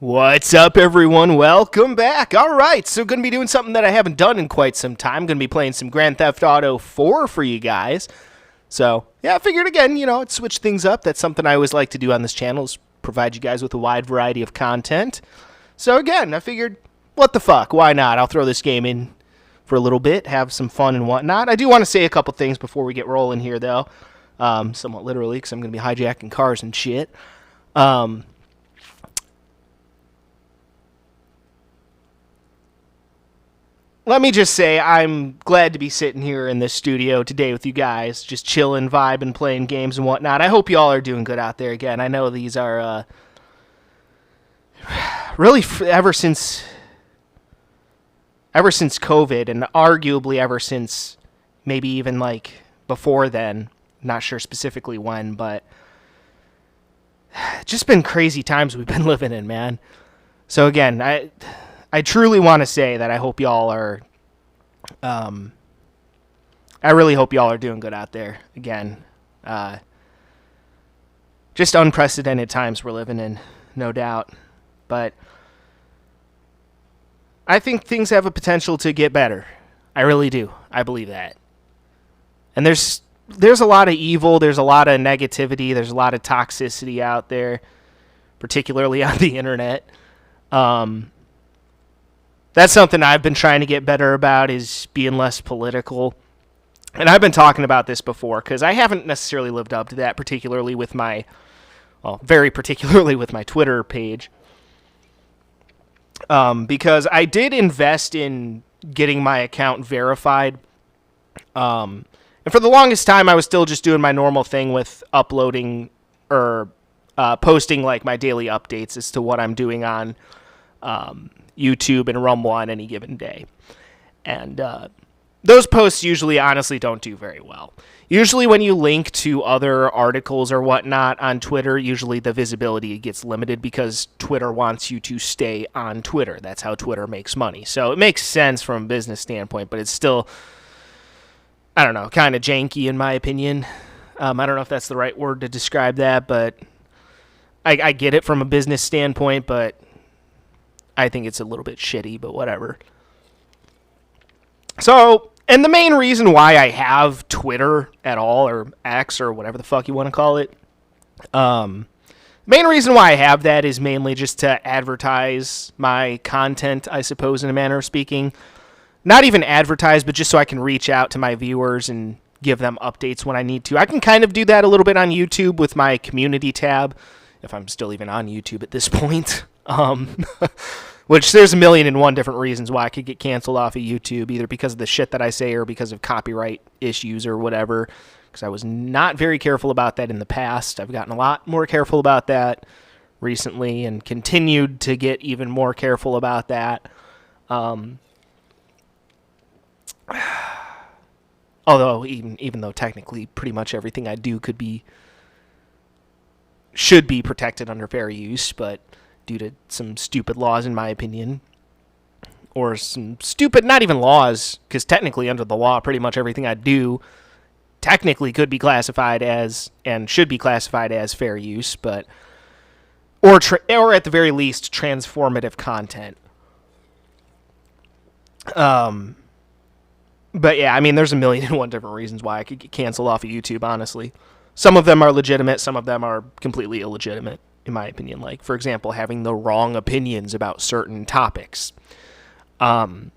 What's up, everyone? Welcome back. All right, so going to be doing something that I haven't done in quite some time. Going to be playing some Grand Theft Auto 4 for you guys. So, yeah, I figured again, I'd switch things up. That's something I always like to do on this channel, is provide you guys with a wide variety of content. So, again, I figured, what the fuck? Why not? I'll throw this game in for a little bit, have some fun and whatnot. I do want to say a couple things before we get rolling here, though. Somewhat literally, because I'm going to be hijacking cars and shit. Let me just say, I'm glad to be sitting here in this studio today with you guys, just chilling, vibing, playing games and whatnot. I hope you all are doing good out there. Again, I know these are really ever since COVID, and arguably ever since maybe even like before then. Not sure specifically when, but just been crazy times we've been living in, man. So again, I truly want to say that I hope y'all are, I really hope y'all are doing good out there. Again, just unprecedented times we're living in, no doubt. But I think things have a potential to get better. I really do. I believe that. And there's a lot of evil, there's a lot of negativity, there's a lot of toxicity out there, particularly on the internet. That's something I've been trying to get better about, is being less political. And I've been talking about this before, because I haven't necessarily lived up to that, particularly with my, very particularly with my Twitter page. Because I did invest in getting my account verified. And for the longest time, I was still just doing my normal thing with uploading or posting like my daily updates as to what I'm doing on YouTube and Rumble on any given day. And those posts usually honestly don't do very well. Usually when you link to other articles or whatnot on Twitter, usually the visibility gets limited because Twitter wants you to stay on Twitter. That's how Twitter makes money. So it makes sense from a business standpoint, but it's still, I don't know, kind of janky in my opinion. I don't know if that's the right word to describe that, but I get it from a business standpoint, but I think it's a little bit shitty, but whatever. So, and the main reason why I have Twitter at all, or X, or whatever the fuck you want to call it, main reason why I have that is mainly just to advertise my content, I suppose, in a manner of speaking. Not even advertise, but just so I can reach out to my viewers and give them updates when I need to. I can kind of do that a little bit on YouTube with my community tab, if I'm still even on YouTube at this point. Which there's a million and one different reasons why I could get canceled off of YouTube, either because of the shit that I say or because of copyright issues or whatever, because I was not very careful about that in the past. I've gotten a lot more careful about that recently and continued to get even more careful about that. Although, even though technically pretty much everything I do should be protected under fair use, but due to some stupid laws, in my opinion, or some stupid, not even laws, because technically under the law, pretty much everything I do technically could be classified as, and should be classified as, fair use, but, or at the very least, transformative content. But yeah, I mean, there's a million and one different reasons why I could get canceled off of YouTube, honestly. Some of them are legitimate, some of them are completely illegitimate, in my opinion. Like, for example, having the wrong opinions about certain topics. But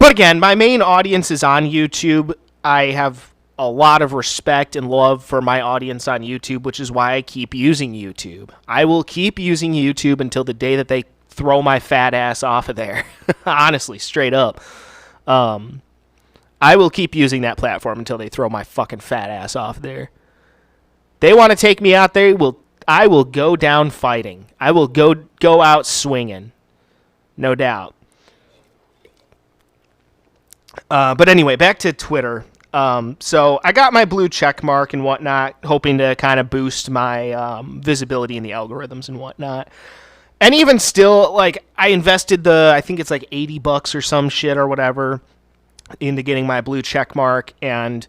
again, my main audience is on YouTube. I have a lot of respect and love for my audience on YouTube, which is why I keep using YouTube. I will keep using YouTube until the day that they throw my fat ass off of there. Honestly, straight up. I will keep using that platform until they throw my fucking fat ass off there. They want to take me out there, I will go down fighting. I will go out swinging. No doubt. But anyway, back to Twitter. So I got my blue check mark and whatnot, hoping to kind of boost my visibility in the algorithms and whatnot. And even still, like, I invested I think it's like $80 or some shit or whatever into getting my blue check mark, and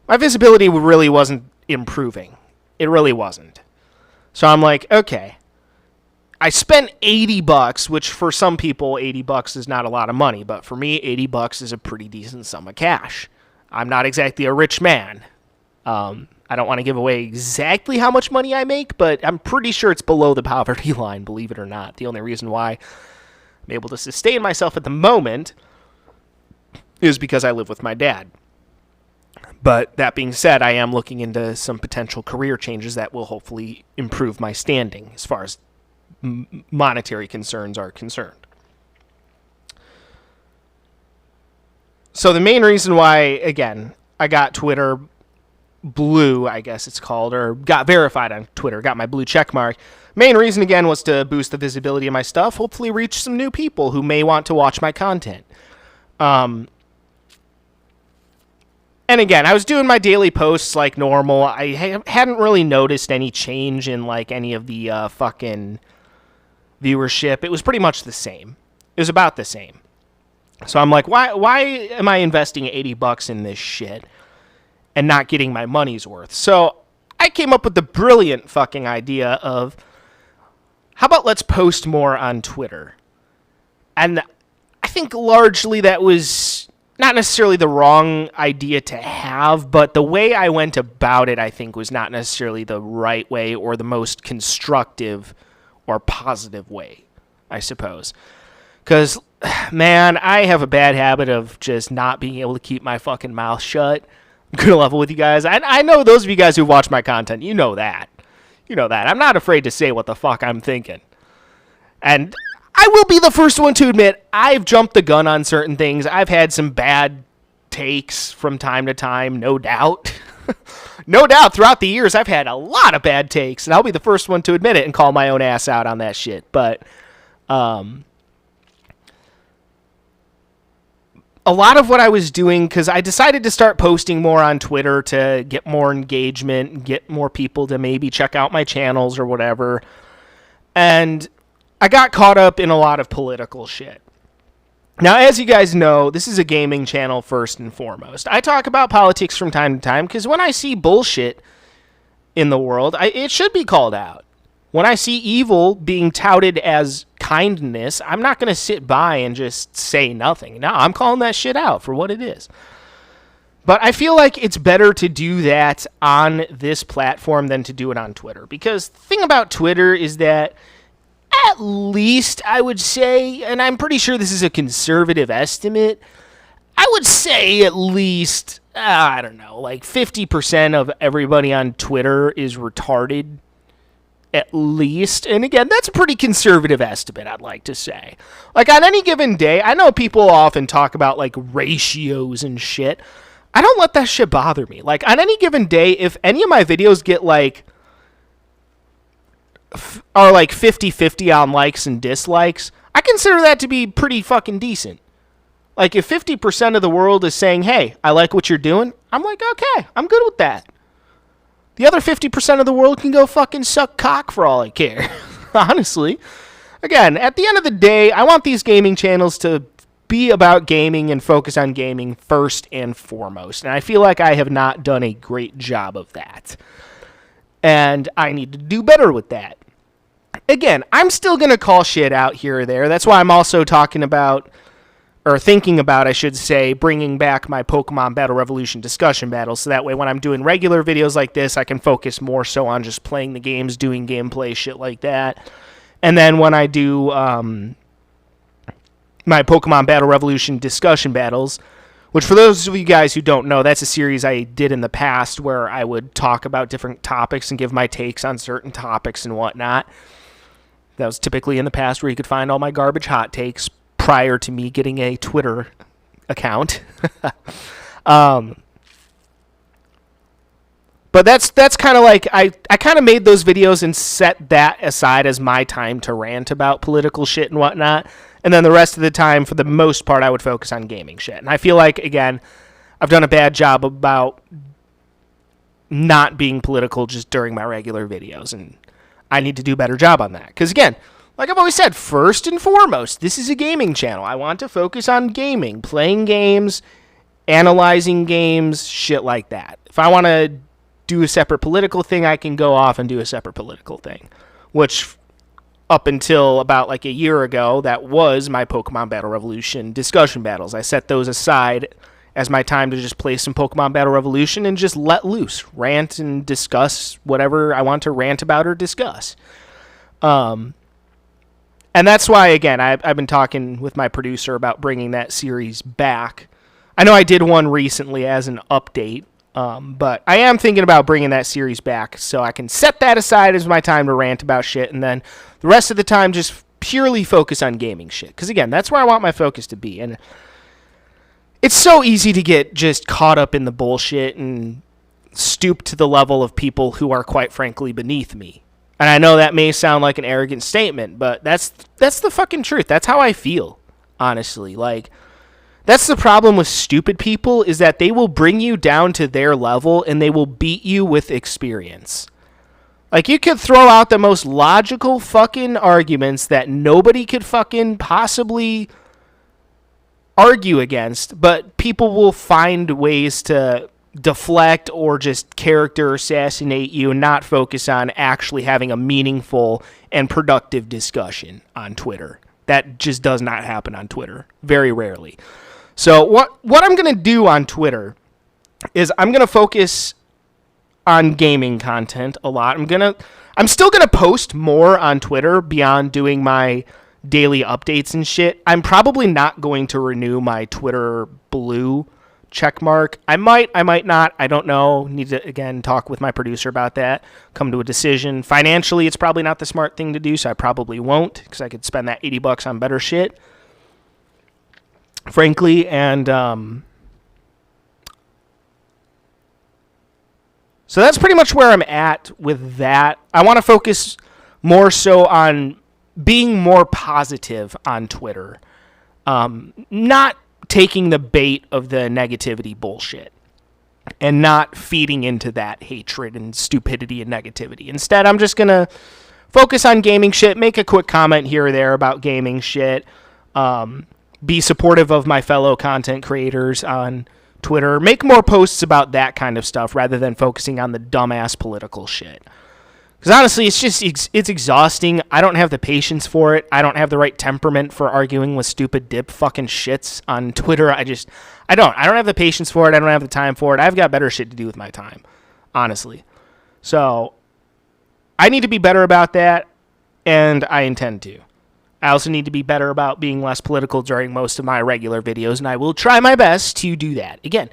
my visibility really wasn't improving. It really wasn't. So I'm like, okay, I spent $80, which for some people, $80 is not a lot of money. But for me, $80 is a pretty decent sum of cash. I'm not exactly a rich man. I don't want to give away exactly how much money I make, but I'm pretty sure it's below the poverty line, believe it or not. The only reason why I'm able to sustain myself at the moment is because I live with my dad. But that being said, I am looking into some potential career changes that will hopefully improve my standing as far as monetary concerns are concerned. So the main reason why, again, I got Twitter blue, I guess it's called, or got verified on Twitter, got my blue check mark. Main reason, again, was to boost the visibility of my stuff, hopefully reach some new people who may want to watch my content. And again, I was doing my daily posts like normal. I hadn't really noticed any change in like any of the fucking viewership. It was pretty much the same. It was about the same. So I'm like, why am I investing $80 in this shit and not getting my money's worth? So I came up with the brilliant fucking idea of, how about let's post more on Twitter? And I think largely that was not necessarily the wrong idea to have, but the way I went about it, I think, was not necessarily the right way or the most constructive or positive way, I suppose. Because, man, I have a bad habit of just not being able to keep my fucking mouth shut. I'm going to level with you guys. I know those of you guys who watch my content, you know that. You know that. I'm not afraid to say what the fuck I'm thinking. And I will be the first one to admit I've jumped the gun on certain things. I've had some bad takes from time to time, no doubt. No doubt throughout the years I've had a lot of bad takes, and I'll be the first one to admit it and call my own ass out on that shit. But a lot of what I was doing, because I decided to start posting more on Twitter to get more engagement and get more people to maybe check out my channels or whatever. And I got caught up in a lot of political shit. Now, as you guys know, this is a gaming channel first and foremost. I talk about politics from time to time because when I see bullshit in the world, it should be called out. When I see evil being touted as kindness, I'm not going to sit by and just say nothing. No, I'm calling that shit out for what it is. But I feel like it's better to do that on this platform than to do it on Twitter. Because the thing about Twitter is that at least I would say, and I'm pretty sure this is a conservative estimate, I would say at least, I don't know, like 50% of everybody on Twitter is retarded. At least. And again, that's a pretty conservative estimate, I'd like to say. Like on any given day, I know people often talk about like ratios and shit. I don't let that shit bother me. Like on any given day, if any of my videos get like, are like 50-50 on likes and dislikes, I consider that to be pretty fucking decent. Like if 50% of the world is saying, hey, I like what you're doing, I'm like, okay, I'm good with that. The other 50% of the world can go fucking suck cock for all I care. Honestly. Again, at the end of the day, I want these gaming channels to be about gaming and focus on gaming first and foremost. And I feel like I have not done a great job of that. And I need to do better with that. Again, I'm still going to call shit out here or there. That's why I'm also talking about, or thinking about, I should say, bringing back my Pokemon Battle Revolution discussion battles. So that way when I'm doing regular videos like this, I can focus more so on just playing the games, doing gameplay, shit like that. And then when I do my Pokemon Battle Revolution discussion battles, which for those of you guys who don't know, that's a series I did in the past where I would talk about different topics and give my takes on certain topics and whatnot. That was typically in the past where you could find all my garbage hot takes prior to me getting a Twitter account. But that's kind of like, I kind of made those videos and set that aside as my time to rant about political shit and whatnot. And then the rest of the time, for the most part, I would focus on gaming shit. And I feel like, again, I've done a bad job about not being political just during my regular videos. And I need to do a better job on that. Because, again, like I've always said, first and foremost, this is a gaming channel. I want to focus on gaming, playing games, analyzing games, shit like that. If I want to do a separate political thing, I can go off and do a separate political thing. Which, up until about like a year ago, that was my Pokemon Battle Revolution discussion battles. I set those aside as my time to just play some Pokemon Battle Revolution and just let loose, rant and discuss whatever I want to rant about or discuss. And that's why, again, I've been talking with my producer about bringing that series back. I know I did one recently as an update, but I am thinking about bringing that series back so I can set that aside as my time to rant about shit, and then the rest of the time just purely focus on gaming shit. Because, again, that's where I want my focus to be. And it's so easy to get just caught up in the bullshit and stoop to the level of people who are, quite frankly, beneath me. And I know that may sound like an arrogant statement, but that's the fucking truth. That's how I feel, honestly. Like, that's the problem with stupid people, is that they will bring you down to their level and they will beat you with experience. Like, you could throw out the most logical fucking arguments that nobody could fucking possibly argue against, but people will find ways to deflect or just character assassinate you and not focus on actually having a meaningful and productive discussion on Twitter. That just does not happen on Twitter. Very rarely. So what I'm going to do on Twitter is I'm going to focus on gaming content a lot. I'm still going to post more on Twitter beyond doing my daily updates and shit. I'm probably not going to renew my Twitter Blue check mark. I might not. I don't know. Need to, again, talk with my producer about that. Come to a decision. Financially, it's probably not the smart thing to do, so I probably won't, because I could spend that $80 on better shit, frankly. And so that's pretty much where I'm at with that. I want to focus more so on being more positive on Twitter. Not taking the bait of the negativity bullshit and not feeding into that hatred and stupidity and negativity. Instead, I'm just going to focus on gaming shit, make a quick comment here or there about gaming shit, be supportive of my fellow content creators on Twitter, make more posts about that kind of stuff rather than focusing on the dumbass political shit. Because honestly, it's exhausting. I don't have the patience for it. I don't have the right temperament for arguing with stupid dip fucking shits on Twitter. I don't have the patience for it. I don't have the time for it. I've got better shit to do with my time, honestly. So I need to be better about that, and I intend to. I also need to be better about being less political during most of my regular videos, and I will try my best to do that. Again,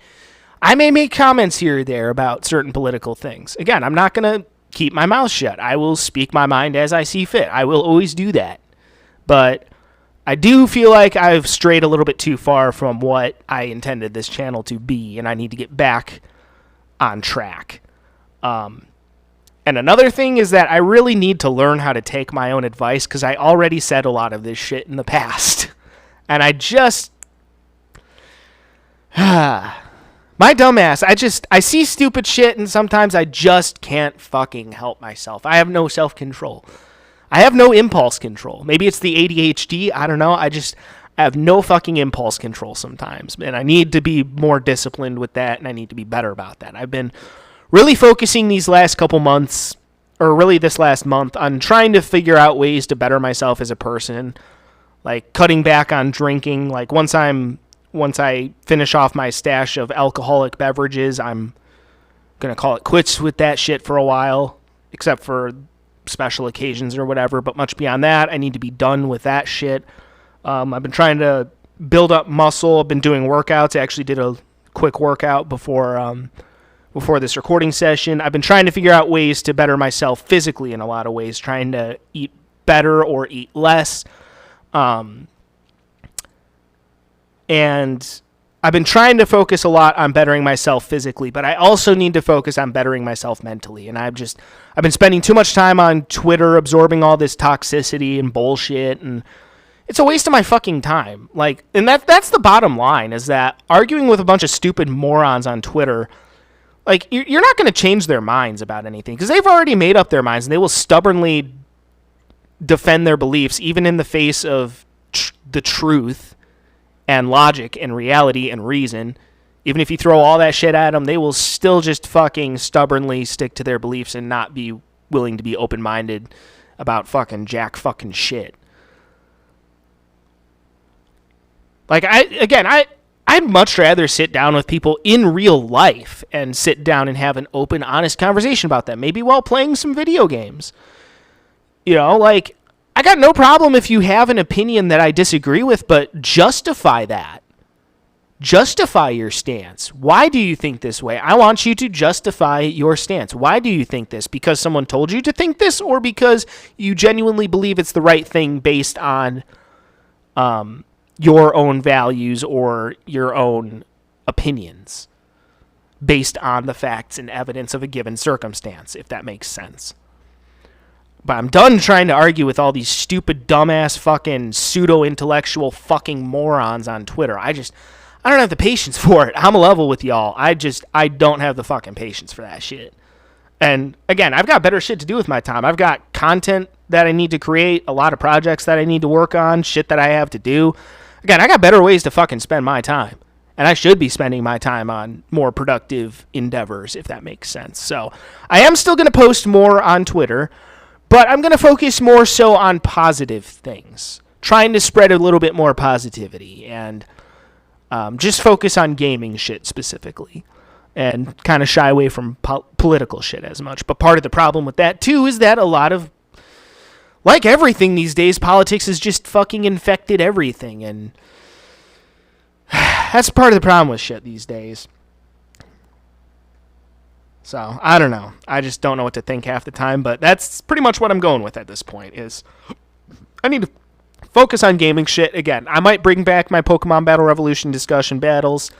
I may make comments here or there about certain political things. Again, I'm not going to keep my mouth shut. I will speak my mind as I see fit. I will always do that. But I do feel like I've strayed a little bit too far from what I intended this channel to be, and I need to get back on track. And another thing is that I really need to learn how to take my own advice, because I already said a lot of this shit in the past. And I just... my dumbass, I see stupid shit, and sometimes I just can't fucking help myself. I have no self-control. I have no impulse control. Maybe it's the ADHD, I don't know. I have no fucking impulse control sometimes, and I need to be more disciplined with that, and I need to be better about that. I've been really focusing these last couple months, or really this last month, on trying to figure out ways to better myself as a person, like cutting back on drinking. Like once I finish off my stash of alcoholic beverages, I'm going to call it quits with that shit for a while, except for special occasions or whatever. But much beyond that, I need to be done with that shit. I've been trying to build up muscle. I've been doing workouts. I actually did a quick workout before this recording session. I've been trying to figure out ways to better myself physically in a lot of ways, trying to eat better or eat less. And I've been trying to focus a lot on bettering myself physically, but I also need to focus on bettering myself mentally. And I've been spending too much time on Twitter absorbing all this toxicity and bullshit, and it's a waste of my fucking time. Like, and that's the bottom line, is that arguing with a bunch of stupid morons on Twitter, like, you're not going to change their minds about anything, because they've already made up their minds, and they will stubbornly defend their beliefs even in the face of the truth and logic and reality and reason. Even if you throw all that shit at them, they will still just fucking stubbornly stick to their beliefs and not be willing to be open-minded about fucking jack fucking shit. Like, I'd much rather sit down with people in real life and sit down and have an open, honest conversation about them, maybe while playing some video games. You know, like, I got no problem if you have an opinion that I disagree with, but justify that. Justify your stance. Why do you think this way? I want you to justify your stance. Why do you think this? Because someone told you to think this, or because you genuinely believe it's the right thing based on your own values or your own opinions, based on the facts and evidence of a given circumstance, if that makes sense. But I'm done trying to argue with all these stupid, dumbass, fucking pseudo-intellectual fucking morons on Twitter. I don't have the patience for it. I'm a level with y'all. I don't have the fucking patience for that shit. And again, I've got better shit to do with my time. I've got content that I need to create, a lot of projects that I need to work on, shit that I have to do. Again, I got better ways to fucking spend my time. And I should be spending my time on more productive endeavors, if that makes sense. So I am still going to post more on Twitter, but I'm going to focus more so on positive things. Trying to spread a little bit more positivity and just focus on gaming shit specifically. And kind of shy away from political shit as much. But part of the problem with that, too, is that a lot of, like everything these days, politics has just fucking infected everything. And that's part of the problem with shit these days. So, I don't know. I just don't know what to think half the time. But that's pretty much what I'm going with at this point, is I need to focus on gaming shit. Again, I might bring back my Pokemon Battle Revolution discussion battles.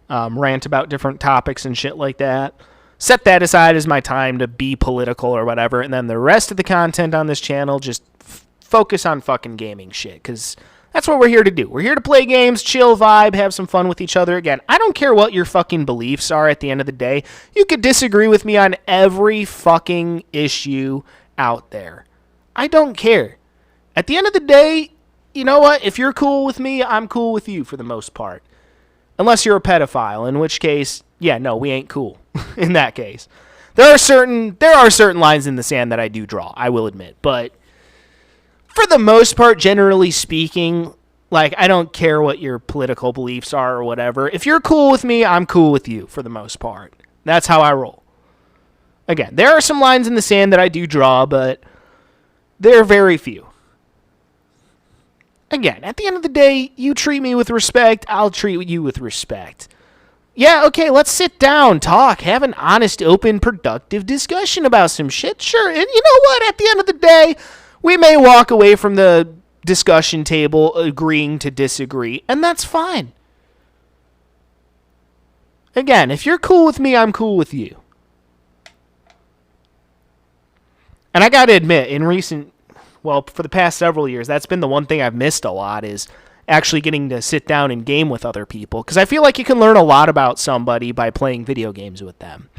Rant about different topics and shit like that. Set that aside as my time to be political or whatever. And then the rest of the content on this channel, just focus on fucking gaming shit. Because that's what we're here to do. We're here to play games, chill, vibe, have some fun with each other. Again, I don't care what your fucking beliefs are at the end of the day. You could disagree with me on every fucking issue out there. I don't care. At the end of the day, you know what? If you're cool with me, I'm cool with you for the most part. Unless you're a pedophile, in which case, yeah, no, we ain't cool. In that case, there are certain lines in the sand that I do draw, I will admit. But for the most part, generally speaking, like, I don't care what your political beliefs are or whatever. If you're cool with me, I'm cool with you for the most part. That's how I roll. Again, there are some lines in the sand that I do draw, but they're very few. Again, at the end of the day, you treat me with respect, I'll treat you with respect. Yeah, okay, let's sit down, talk, have an honest, open, productive discussion about some shit. Sure, and you know what? At the end of the day, we may walk away from the discussion table agreeing to disagree, and that's fine. Again, if you're cool with me, I'm cool with you. And I gotta admit, for the past several years, that's been the one thing I've missed a lot, is actually getting to sit down and game with other people. Because I feel like you can learn a lot about somebody by playing video games with them.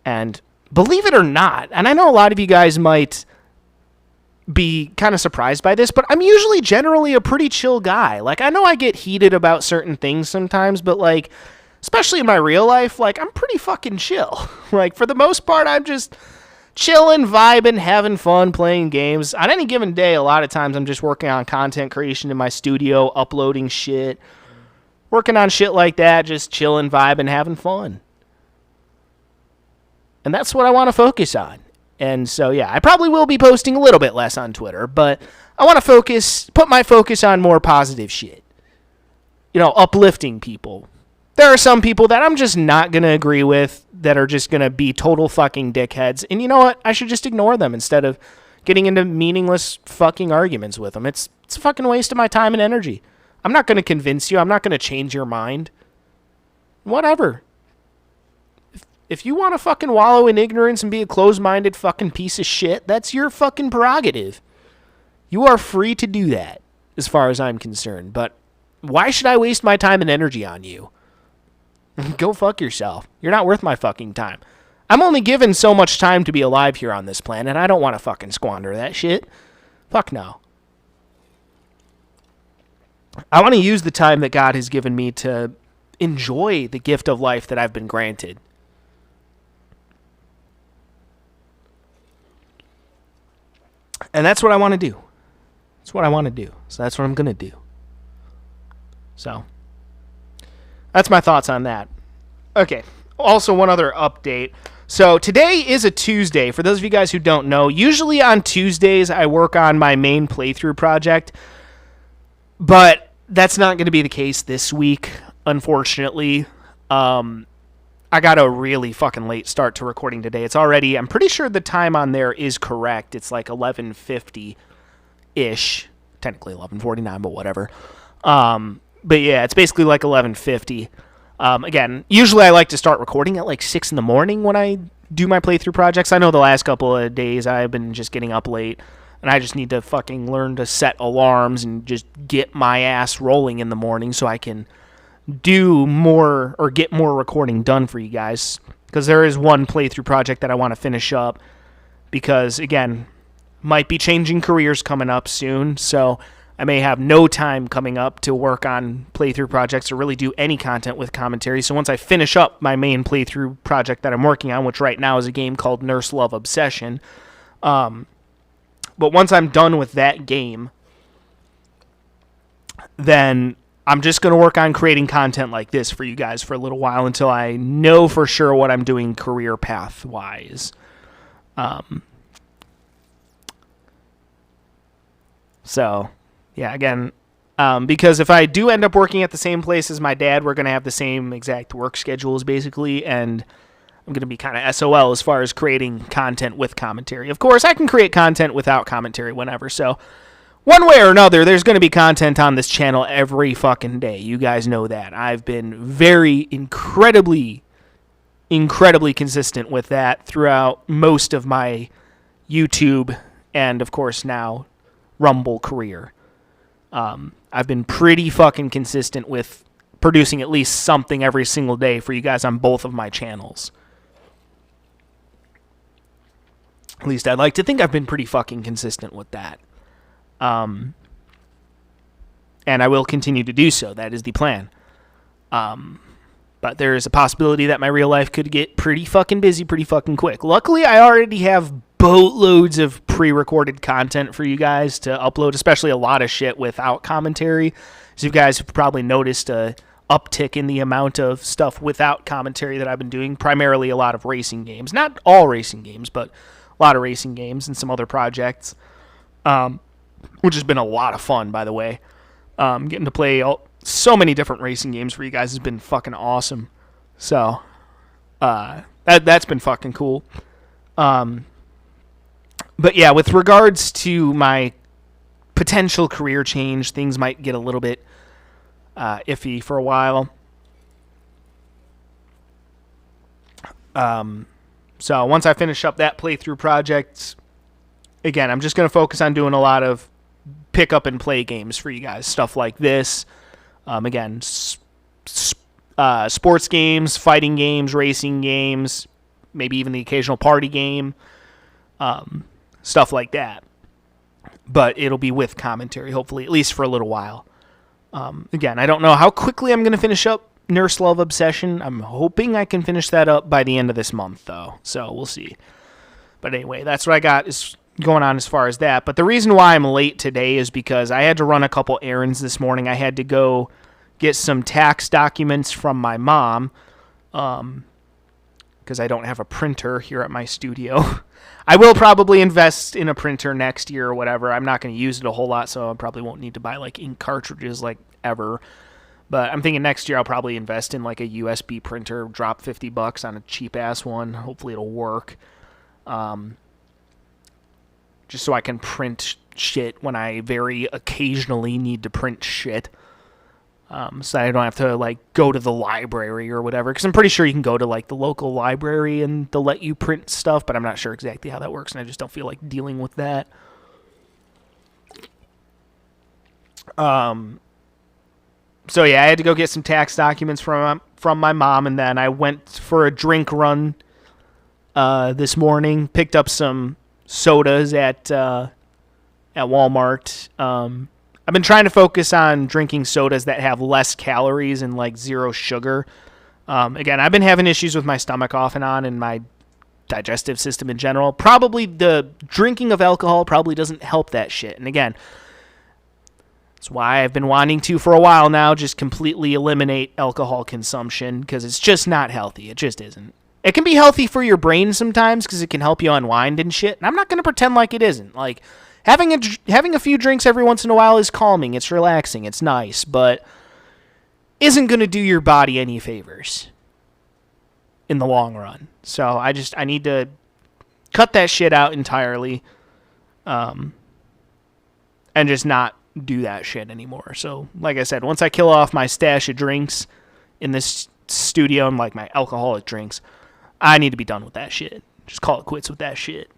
And believe it or not, and I know a lot of you guys might be kind of surprised by this, but I'm usually generally a pretty chill guy. Like, I know I get heated about certain things sometimes, but like, especially in my real life, like, I'm pretty fucking chill. Like, for the most part, I'm just chilling, vibing, having fun, playing games. On any given day, a lot of times I'm just working on content creation in my studio, uploading shit, working on shit like that, just chilling, vibing, having fun. And that's what I want to focus on. And so, yeah, I probably will be posting a little bit less on Twitter, but I want to put my focus on more positive shit. You know, uplifting people. There are some people that I'm just not going to agree with that are just going to be total fucking dickheads. And you know what? I should just ignore them instead of getting into meaningless fucking arguments with them. It's a fucking waste of my time and energy. I'm not going to convince you. I'm not going to change your mind. Whatever. If you want to fucking wallow in ignorance and be a closed-minded fucking piece of shit, that's your fucking prerogative. You are free to do that, as far as I'm concerned. But why should I waste my time and energy on you? Go fuck yourself. You're not worth my fucking time. I'm only given so much time to be alive here on this planet. I don't want to fucking squander that shit. Fuck no. I want to use the time that God has given me to enjoy the gift of life that I've been granted. And that's what I want to do. That's what I want to do. So that's what I'm going to do. So that's my thoughts on that. Okay. Also, one other update. So today is a Tuesday. For those of you guys who don't know, usually on Tuesdays I work on my main playthrough project. But that's not going to be the case this week, unfortunately. I got a really fucking late start to recording today. It's already, I'm pretty sure the time on there is correct. It's like 11:50-ish. Technically 11:49, but whatever. But yeah, it's basically like 11:50. Again, usually I like to start recording at like 6 in the morning when I do my playthrough projects. I know the last couple of days I've been just getting up late, and I just need to fucking learn to set alarms and just get my ass rolling in the morning so I can do more or get more recording done for you guys, because there is one playthrough project that I want to finish up, because again, might be changing careers coming up soon, so I may have no time coming up to work on playthrough projects or really do any content with commentary. So once I finish up my main playthrough project that I'm working on, which right now is a game called Nurse Love Obsession, but once I'm done with that game, then I'm just going to work on creating content like this for you guys for a little while until I know for sure what I'm doing career path-wise. So, yeah, again, because if I do end up working at the same place as my dad, we're going to have the same exact work schedules, basically, and I'm going to be kind of SOL as far as creating content with commentary. Of course, I can create content without commentary whenever, so one way or another, there's going to be content on this channel every fucking day. You guys know that. I've been incredibly consistent with that throughout most of my YouTube and, of course, now Rumble career. I've been pretty fucking consistent with producing at least something every single day for you guys on both of my channels. At least I'd like to think I've been pretty fucking consistent with that. And I will continue to do so. That is the plan. But there is a possibility that my real life could get pretty fucking busy pretty fucking quick. Luckily, I already have boatloads of pre-recorded content for you guys to upload, especially a lot of shit without commentary. As you guys have probably noticed a uptick in the amount of stuff without commentary that I've been doing, primarily a lot of racing games. Not all racing games, but a lot of racing games and some other projects. Which has been a lot of fun, by the way. Getting to play so many different racing games for you guys has been fucking awesome. So, that's been fucking cool. But yeah, with regards to my potential career change, things might get a little bit iffy for a while. So once I finish up that playthrough project, again, I'm just going to focus on doing a lot of pick up and play games for you guys. Stuff like this. Again, sports games, fighting games, racing games, maybe even the occasional party game. Stuff like that. But it'll be with commentary, hopefully, at least for a little while. Again, I don't know how quickly I'm going to finish up Nurse Love Obsession. I'm hoping I can finish that up by the end of this month, though. So we'll see. But anyway, that's what I got is going on as far as that. But the reason why I'm late today is because I had to run a couple errands this morning. I had to go get some tax documents from my mom, because I don't have a printer here at my studio. I will probably invest in a printer next year or whatever. I'm not going to use it a whole lot, so I probably won't need to buy like ink cartridges like ever. But I'm thinking next year I'll probably invest in like a USB printer, drop $50 on a cheap ass one. Hopefully it'll work. Just so I can print shit when I very occasionally need to print shit. So that I don't have to like go to the library or whatever, because I'm pretty sure you can go to like the local library and they'll let you print stuff, but I'm not sure exactly how that works, and I just don't feel like dealing with that. So yeah, I had to go get some tax documents from my mom, and then I went for a drink run this morning. Picked up some sodas at Walmart. I've been trying to focus on drinking sodas that have less calories and like zero sugar. Again, I've been having issues with my stomach off and on, and my digestive system in general. Probably the drinking of alcohol probably doesn't help that shit. And again, that's why I've been wanting to for a while now just completely eliminate alcohol consumption, because it's just not healthy. It just isn't. It can be healthy for your brain sometimes because it can help you unwind and shit. And I'm not going to pretend like it isn't. Like, having a few drinks every once in a while is calming. It's relaxing. It's nice. But isn't going to do your body any favors in the long run. So I need to cut that shit out entirely. And just not do that shit anymore. So, like I said, once I kill off my stash of drinks in this studio and like my alcoholic drinks, I need to be done with that shit. Just call it quits with that shit.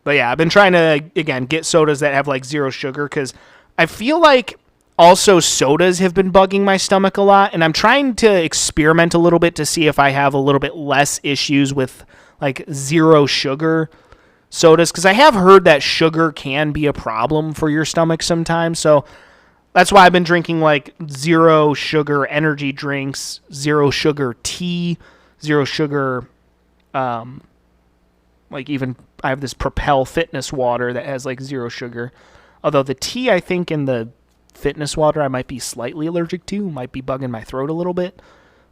But yeah, I've been trying to, again, get sodas that have like zero sugar, because I feel like also sodas have been bugging my stomach a lot, and I'm trying to experiment a little bit to see if I have a little bit less issues with like zero sugar sodas, because I have heard that sugar can be a problem for your stomach sometimes. So that's why I've been drinking like zero sugar energy drinks, zero sugar tea, zero sugar, like even I have this Propel fitness water that has like zero sugar. Although the tea, I think, in the fitness water I might be slightly allergic to, might be bugging my throat a little bit,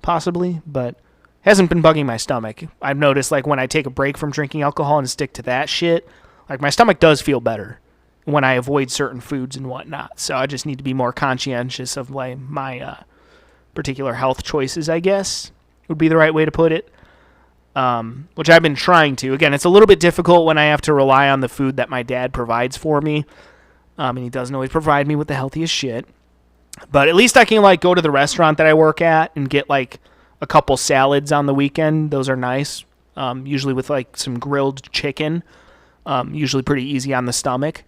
possibly, but hasn't been bugging my stomach. I've noticed, like, when I take a break from drinking alcohol and stick to that shit, like, my stomach does feel better when I avoid certain foods and whatnot. So I just need to be more conscientious of my particular health choices, I guess, would be the right way to put it. Which I've been trying to. Again, it's a little bit difficult when I have to rely on the food that my dad provides for me. And he doesn't always provide me with the healthiest shit. But at least I can, like, go to the restaurant that I work at and get, like, a couple salads on the weekend. Those are nice. Usually with, like, some grilled chicken. Usually pretty easy on the stomach.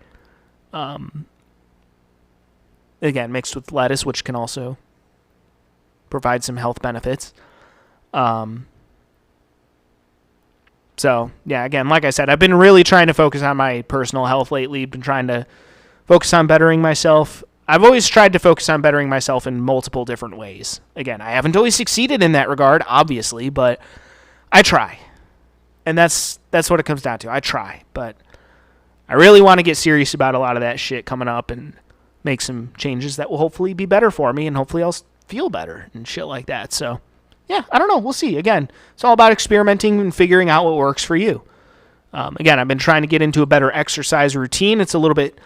Again, mixed with lettuce, which can also provide some health benefits. So, yeah, again, like I said, I've been really trying to focus on my personal health lately. Been trying to focus on bettering myself. I've always tried to focus on bettering myself in multiple different ways. Again, I haven't always succeeded in that regard, obviously, but I try. And that's what it comes down to. I try, but I really want to get serious about a lot of that shit coming up and make some changes that will hopefully be better for me, and hopefully I'll feel better and shit like that. So, yeah, I don't know. We'll see. Again, it's all about experimenting and figuring out what works for you. Again, I've been trying to get into a better exercise routine. It's a little bit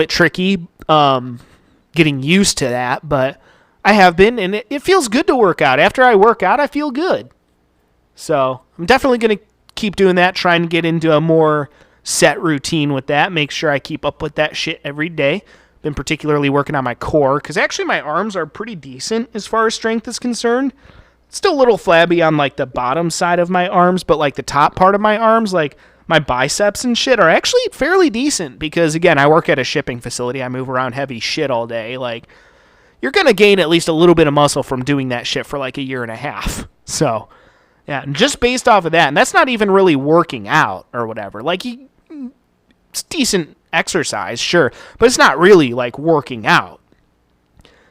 tricky getting used to that, but I have been, and it feels good to work out. After I work out, I feel good. So I'm definitely going to keep doing that, trying to get into a more set routine with that, make sure I keep up with that shit every day. Been particularly working on my core, because actually my arms are pretty decent as far as strength is concerned. Still a little flabby on, like, the bottom side of my arms, but, like, the top part of my arms, like, my biceps and shit are actually fairly decent, because, again, I work at a shipping facility. I move around heavy shit all day. Like, you're going to gain at least a little bit of muscle from doing that shit for, like, a year and a half. So, yeah, and just based off of that, and that's not even really working out or whatever. Like, it's decent exercise, sure, but it's not really, like, working out.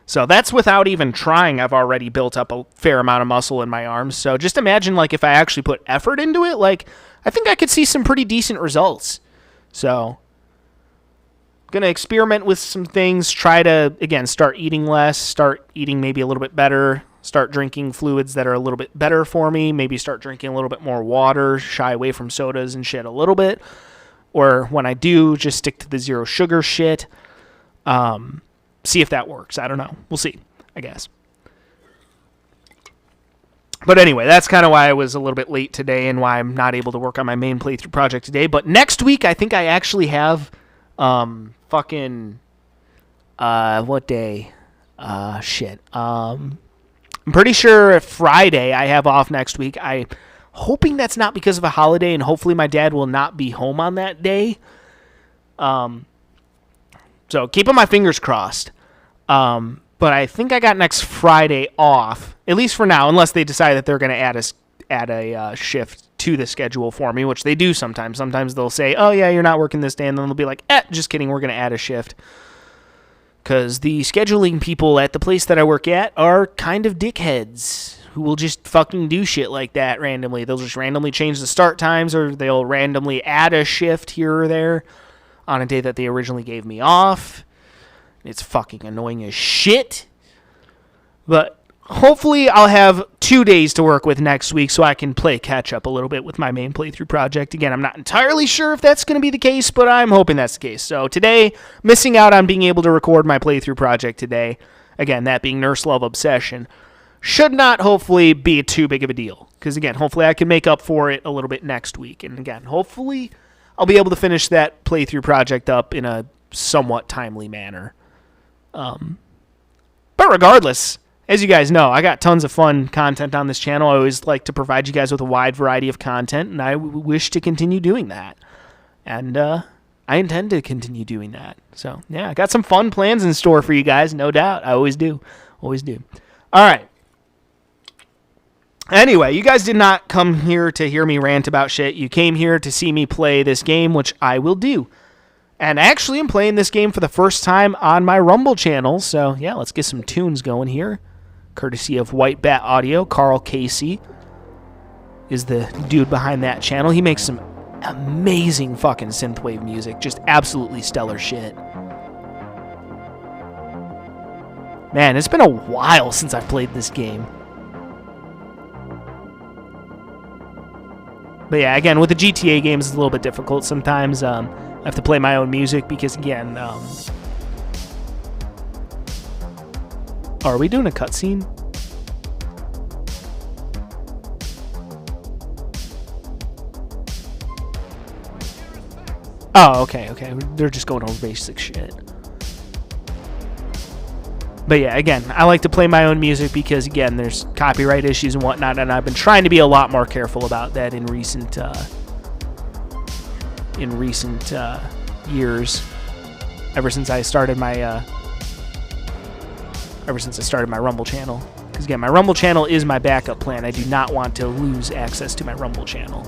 So that's without even trying. I've already built up a fair amount of muscle in my arms. So just imagine, like, if I actually put effort into it, like, I think I could see some pretty decent results. So going to experiment with some things, try to, again, start eating less, start eating maybe a little bit better, start drinking fluids that are a little bit better for me, maybe start drinking a little bit more water, shy away from sodas and shit a little bit. Or when I do, just stick to the zero sugar shit. See if that works. I don't know. We'll see, I guess. But anyway, that's kind of why I was a little bit late today and why I'm not able to work on my main playthrough project today. But next week, I think I actually have what day? Shit. I'm pretty sure Friday I have off next week. I'm hoping that's not because of a holiday, and hopefully my dad will not be home on that day. So keeping my fingers crossed. But I think I got next Friday off, at least for now, unless they decide that they're going to add a shift to the schedule for me, which they do sometimes. Sometimes they'll say, oh, yeah, you're not working this day, and then they'll be like, just kidding, we're going to add a shift Because the scheduling people at the place that I work at are kind of dickheads who will just fucking do shit like that randomly. They'll just randomly change the start times, or they'll randomly add a shift here or there on a day that they originally gave me off. It's fucking annoying as shit. But hopefully I'll have 2 days to work with next week so I can play catch up a little bit with my main playthrough project. Again, I'm not entirely sure if that's going to be the case, but I'm hoping that's the case. So today, missing out on being able to record my playthrough project today, again, that being Nurse Love Obsession, should not hopefully be too big of a deal. Because again, hopefully I can make up for it a little bit next week. And again, hopefully I'll be able to finish that playthrough project up in a somewhat timely manner. But regardless, as you guys know, I got tons of fun content on this channel. I always like to provide you guys with a wide variety of content, and I wish to continue doing that. And I intend to continue doing that. So, yeah, I got some fun plans in store for you guys, no doubt. I always do. Always do. All right. Anyway, you guys did not come here to hear me rant about shit. You came here to see me play this game, which I will do. And actually, I'm playing this game for the first time on my Rumble channel. So, yeah, let's get some tunes going here. Courtesy of White Bat Audio. Carl Casey is the dude behind that channel. He makes some amazing fucking synthwave music. Just absolutely stellar shit. Man, it's been a while since I've played this game. But yeah, again, with the GTA games, it's a little bit difficult sometimes. I have to play my own music because, again... are we doing a cutscene? Oh, okay. They're just going over basic shit. But yeah, again, I like to play my own music because, again, there's copyright issues and whatnot, and I've been trying to be a lot more careful about that in recent years. Ever since I started my Rumble channel. Because again, my Rumble channel is my backup plan. I do not want to lose access to my Rumble channel.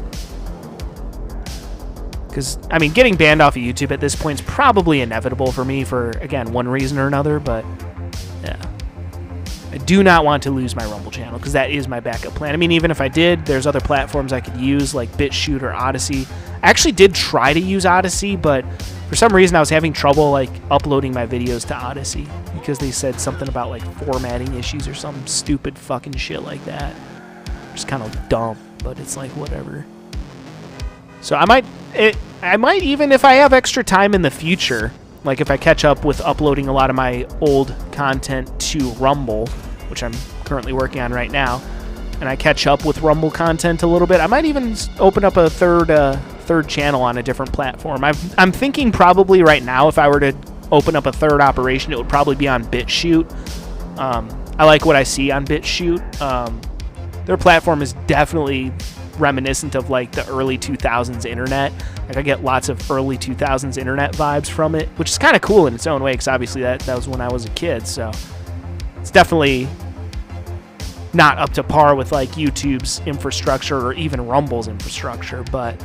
Because, I mean, getting banned off of YouTube at this point is probably inevitable for me for, again, one reason or another, but yeah. I do not want to lose my Rumble channel because that is my backup plan. I mean, even if I did, there's other platforms I could use like Bit Chute or Odyssey. I actually did try to use Odyssey, but for some reason I was having trouble like uploading my videos to Odyssey because they said something about like formatting issues or some stupid fucking shit like that. Just kind of dumb, but it's like whatever. So I might even, if I have extra time in the future, like if I catch up with uploading a lot of my old content to Rumble, which I'm currently working on right now, and I catch up with Rumble content a little bit, I might even open up a third channel on a different platform. I'm thinking probably right now if I were to open up a third operation, it would probably be on Bit Chute. I like what I see on Bit Chute. Their platform is definitely reminiscent of like the early 2000s internet. Like I get lots of early 2000s internet vibes from it, which is kind of cool in its own way because obviously that was when I was a kid, so it's definitely not up to par with like YouTube's infrastructure or even Rumble's infrastructure, but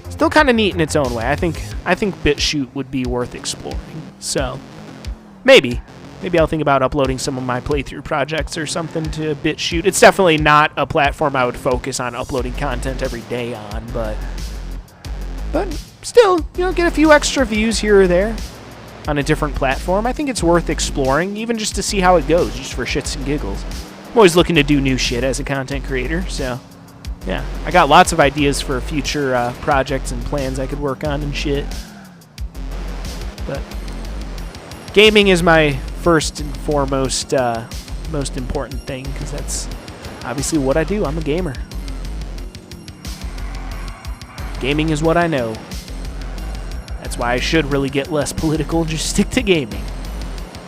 still kind of neat in its own way. I think Bit Chute would be worth exploring. So maybe I'll think about uploading some of my playthrough projects or something to Bit Chute. It's definitely not a platform I would focus on uploading content every day on, but still, you know, get a few extra views here or there on a different platform. I think it's worth exploring, even just to see how it goes, just for shits and giggles. I'm always looking to do new shit as a content creator, so yeah. I got lots of ideas for future projects and plans I could work on and shit. But gaming is my first and foremost most important thing, because that's obviously what I do. I'm a gamer. Gaming is what I know. That's why I should really get less political and just stick to gaming.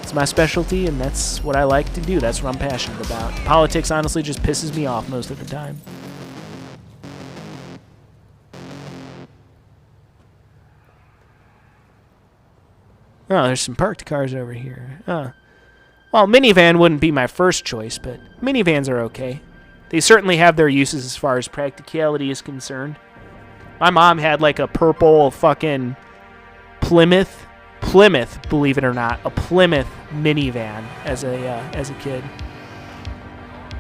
It's my specialty, and that's what I like to do. That's what I'm passionate about. Politics, honestly, just pisses me off most of the time. Oh, there's some parked cars over here. Well, minivan wouldn't be my first choice, but minivans are okay. They certainly have their uses as far as practicality is concerned. My mom had like a purple fucking Plymouth Plymouth, believe it or not, a Plymouth minivan as a kid.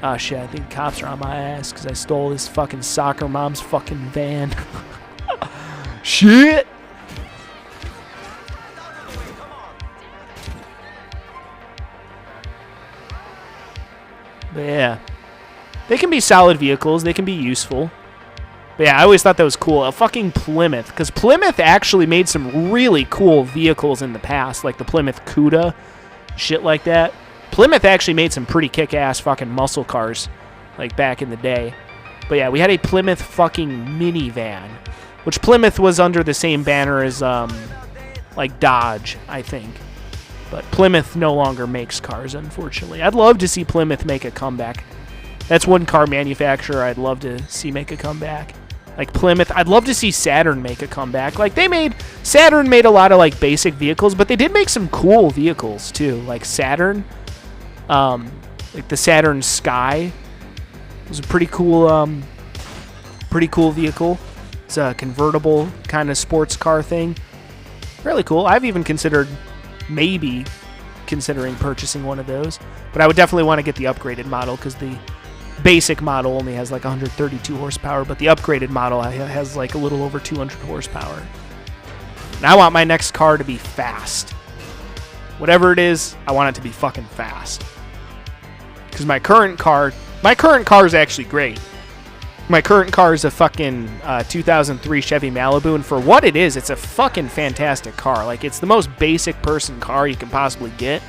Oh shit, I think cops are on my ass because I stole this fucking soccer mom's fucking van. Shit! But yeah. They can be solid vehicles. They can be useful. But yeah, I always thought that was cool. A fucking Plymouth. Because Plymouth actually made some really cool vehicles in the past. Like the Plymouth Cuda. Shit like that. Plymouth actually made some pretty kick-ass fucking muscle cars. Like back in the day. But yeah, we had a Plymouth fucking minivan. Which Plymouth was under the same banner as like Dodge, I think. But Plymouth no longer makes cars, unfortunately. I'd love to see Plymouth make a comeback. That's one car manufacturer I'd love to see make a comeback. Like Plymouth. I'd love to see Saturn make a comeback. Like Saturn made a lot of like basic vehicles, but they did make some cool vehicles too. Like Saturn. Like the Saturn Sky was a pretty cool vehicle. It's a convertible kind of sports car thing. Really cool. I've even maybe considering purchasing one of those. But I would definitely want to get the upgraded model because the basic model only has like 132 horsepower, but the upgraded model has like a little over 200 horsepower. And I want my next car to be fast. Whatever it is, I want it to be fucking fast. Because my current car is actually great. My current car is a fucking 2003 Chevy Malibu, and for what it is, it's a fucking fantastic car. Like, it's the most basic person car you can possibly get.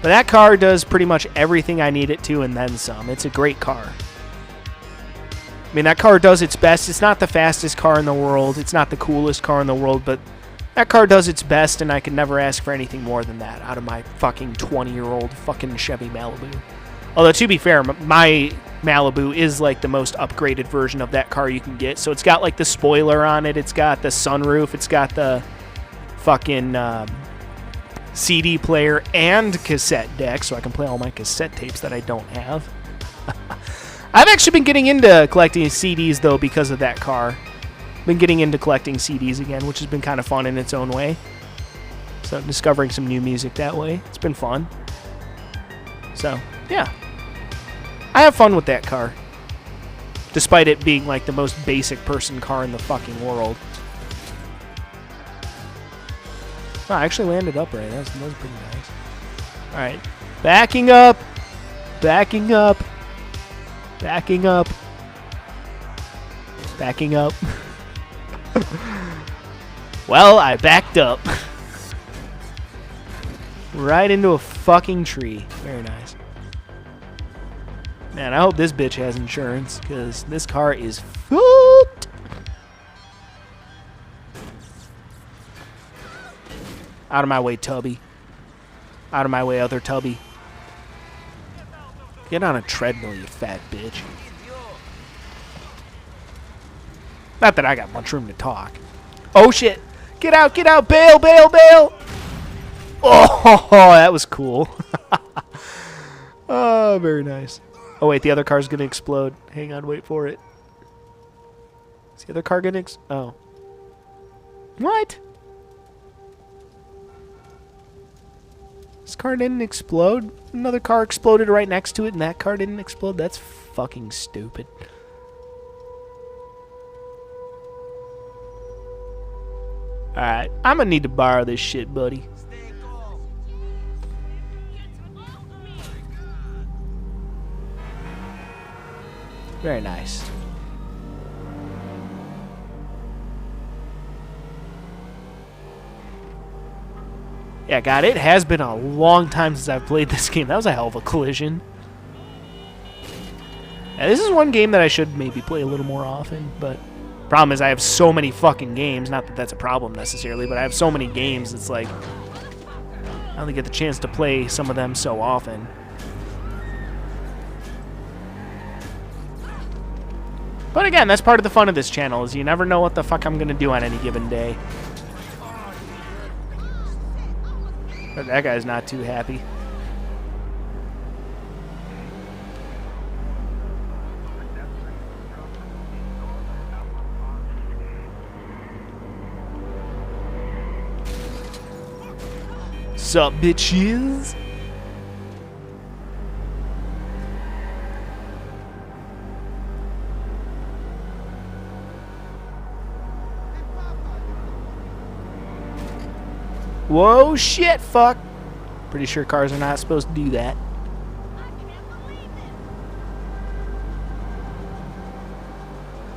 But that car does pretty much everything I need it to and then some. It's a great car. I mean, that car does its best. It's not the fastest car in the world. It's not the coolest car in the world, but that car does its best, and I could never ask for anything more than that out of my fucking 20-year-old fucking Chevy Malibu. Although, to be fair, my Malibu is like the most upgraded version of that car you can get. So it's got like the spoiler on it. It's got the sunroof. It's got the fucking CD player and cassette deck, so I can play all my cassette tapes that I don't have. I've actually been getting into collecting CDs, though, because of that car. Been getting into collecting CDs again, which has been kind of fun in its own way. So discovering some new music that way. It's been fun. So, yeah. I have fun with that car. Despite it being like the most basic person car in the fucking world. Oh, I actually landed upright. That was pretty nice. Alright. Backing up. Backing up. Backing up. Backing up. Well, I backed up. Right into a fucking tree. Very nice. Man, I hope this bitch has insurance, because this car is fucked. Out of my way, Tubby. Out of my way, other Tubby. Get on a treadmill, you fat bitch. Not that I got much room to talk. Oh, shit. Get out, bail, bail, bail. Oh, that was cool. Oh, very nice. Oh, wait, the other car's going to explode. Hang on, wait for it. Is the other car going to oh. What? This car didn't explode? Another car exploded right next to it, and that car didn't explode? That's fucking stupid. Alright, I'm going to need to borrow this shit, buddy. Very nice. Yeah, God, it has been a long time since I've played this game. That was a hell of a collision. Yeah, this is one game that I should maybe play a little more often, but problem is I have so many fucking games. Not that that's a problem necessarily, but I have so many games, it's like I only get the chance to play some of them so often. But again, that's part of the fun of this channel, is you never know what the fuck I'm going to do on any given day. But that guy's not too happy. Sup, bitches? Whoa, shit, fuck. Pretty sure cars are not supposed to do that.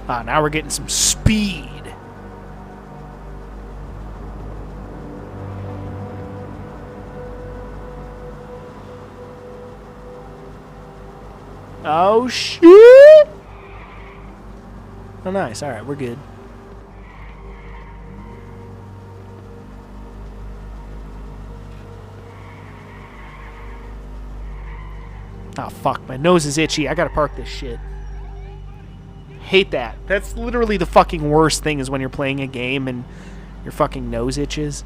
Ah, now we're getting some speed. Oh, shit. Oh, nice. All right, we're good. Oh, fuck. My nose is itchy. I gotta park this shit. Hate that. That's literally the fucking worst thing, is when you're playing a game and your fucking nose itches.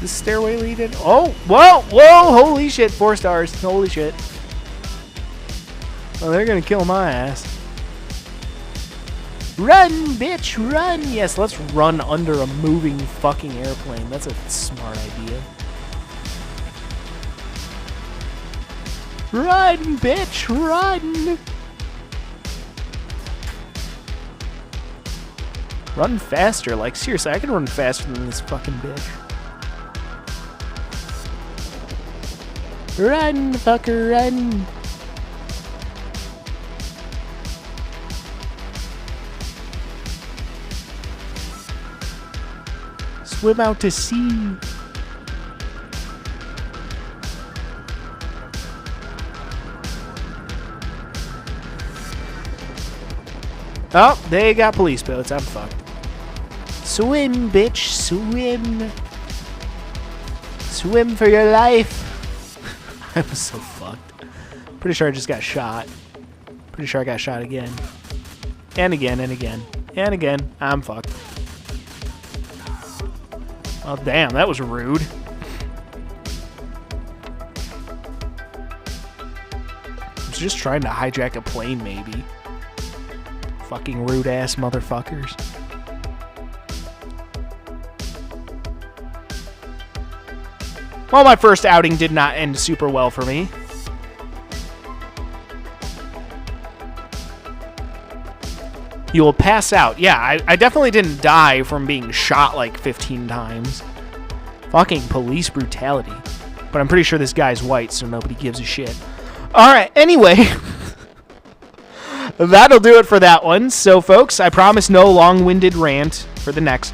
The stairway leading. Oh, whoa, whoa, holy shit, 4 stars. Holy shit. Oh, they're gonna kill my ass. Run, bitch, run. Yes, let's run under a moving fucking airplane. That's a smart idea. Run, bitch, run. Run faster. Like, seriously, I can run faster than this fucking bitch. Run, fucker, run. Swim out to sea. Oh, they got police boats. I'm fucked. Swim, bitch, swim. Swim for your life. I was so fucked. Pretty sure I just got shot. Pretty sure I got shot again. And again, and again. And again. I'm fucked. Oh, damn. That was rude. I was just trying to hijack a plane, maybe. Fucking rude-ass motherfuckers. Well, my first outing did not end super well for me. You will pass out. Yeah, I definitely didn't die from being shot like 15 times. Fucking police brutality. But I'm pretty sure this guy's white, so nobody gives a shit. Alright, anyway. That'll do it for that one. So, folks, I promise no long-winded rant for the next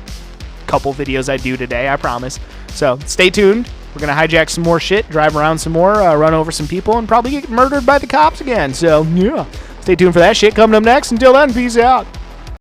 couple videos I do today. I promise. So, stay tuned. We're going to hijack some more shit, drive around some more, run over some people, and probably get murdered by the cops again. So, yeah. Stay tuned for that shit coming up next. Until then, peace out.